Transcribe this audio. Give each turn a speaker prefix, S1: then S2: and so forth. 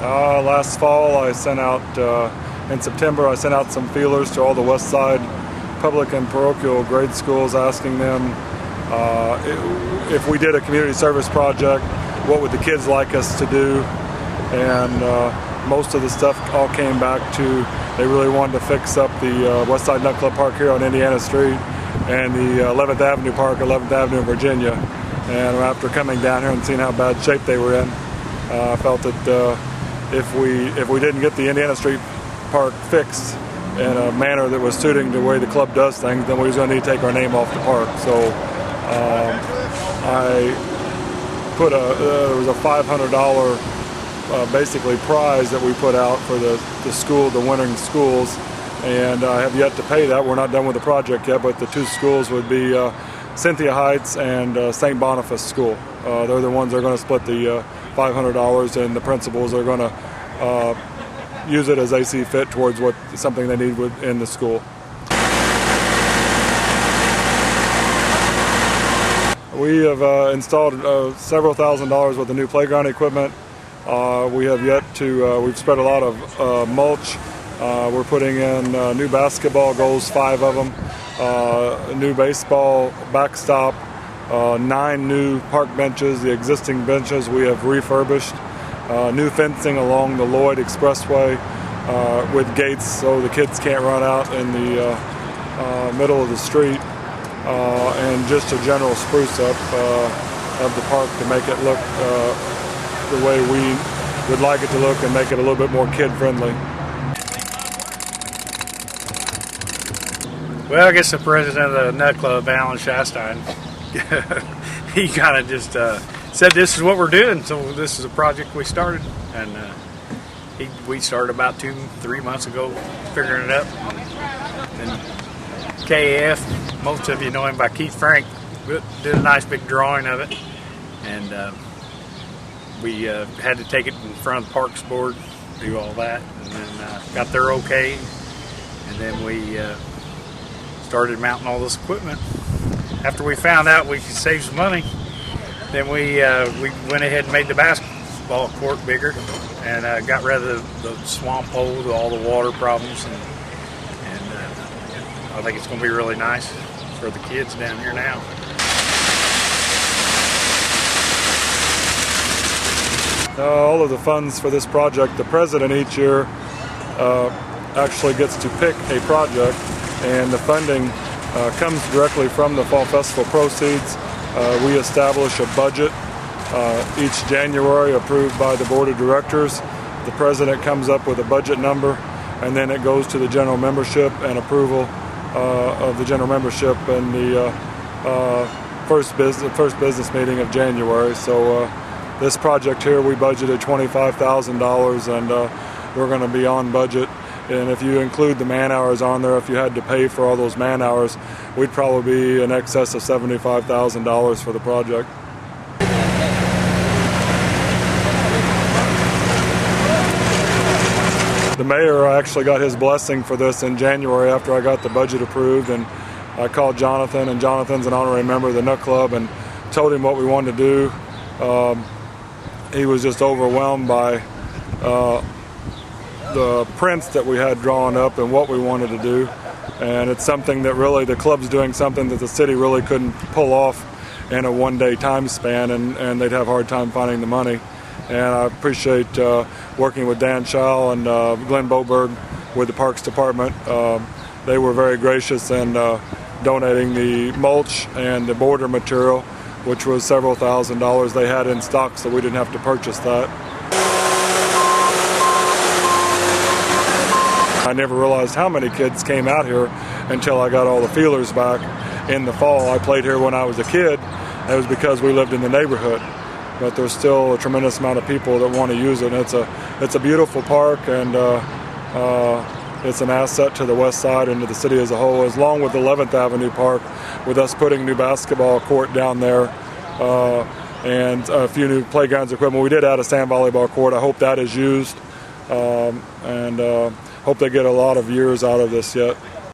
S1: Last fall I sent out, in September I sent out some feelers to all the West Side public and parochial grade schools asking them if we did a community service project, what would the kids like us to do? And most of the stuff all came back to they really wanted to fix up the West Side Nut Club Park here on Indiana Street and the 11th Avenue Park, 11th Avenue in Virginia. And after coming down here and seeing how bad shape they were in, I felt that if we didn't get the Indiana Street Park fixed in a manner that was suiting the way the club does things, then we was going to need to take our name off the park. So I put there was a $500 basically prize that we put out for the school, the winning schools, and I have yet to pay that. We're not done with the project yet, but the two schools would be Cynthia Heights and St. Boniface School. They're the ones that are going to split the $500, and the principals are going to use it as they see fit towards something they need in the school. We have installed several $1,000s worth of new playground equipment. We have yet to, we've spread a lot of mulch. We're putting in new basketball goals, 5 of them, new baseball backstop, 9 new park benches. The existing benches we have refurbished, new fencing along the Lloyd Expressway with gates so the kids can't run out in the middle of the street, and just a general spruce up of the park to make it look the way we would like it to look and make it a little bit more kid-friendly.
S2: Well, I guess the president of the Nut Club, Alan Shastine, he kind of just said this is what we're doing, so this is a project we started, and we started about 2-3 months ago figuring it up. And KAF, most of you know him by Keith Frank, did a nice big drawing of it, and we had to take it in front of the Parks Board, do all that, and then got their okay, and then we started mounting all this equipment. After we found out we could save some money, then we went ahead and made the basketball court bigger and got rid of the swamp hole, all the water problems, and I think it's going to be really nice for the kids down here now.
S1: All of the funds for this project, the president each year actually gets to pick a project, and the funding comes directly from the Fall Festival proceeds. We establish a budget each January approved by the board of directors. The president comes up with a budget number, and then it goes to the general membership and approval of the general membership in the first business meeting of January. So this project here, we budgeted $25,000, and we're going to be on budget. And if you include the man hours on there, if you had to pay for all those man hours, we'd probably be in excess of $75,000 for the project. The mayor actually got his blessing for this in January after I got the budget approved, and I called Jonathan, and Jonathan's an honorary member of the Nut Club, and told him what we wanted to do. He was just overwhelmed by the prints that we had drawn up and what we wanted to do, and it's something that really the club's doing something that the city really couldn't pull off in a one-day time span, and they'd have a hard time finding the money. And I appreciate working with Dan Schall and Glenn Boberg with the Parks Department. They were very gracious in donating the mulch and the border material, which was several $1,000s they had in stock, so we didn't have to purchase that. I never realized how many kids came out here until I got all the feelers back in the fall. I played here when I was a kid. It was because we lived in the neighborhood. But there's still a tremendous amount of people that want to use it. And it's a beautiful park, and it's an asset to the West Side and to the city as a whole, along with 11th Avenue Park, with us putting new basketball court down there and a few new playgrounds equipment. We did add a sand volleyball court. I hope that is used, and hope they get a lot of years out of this yet.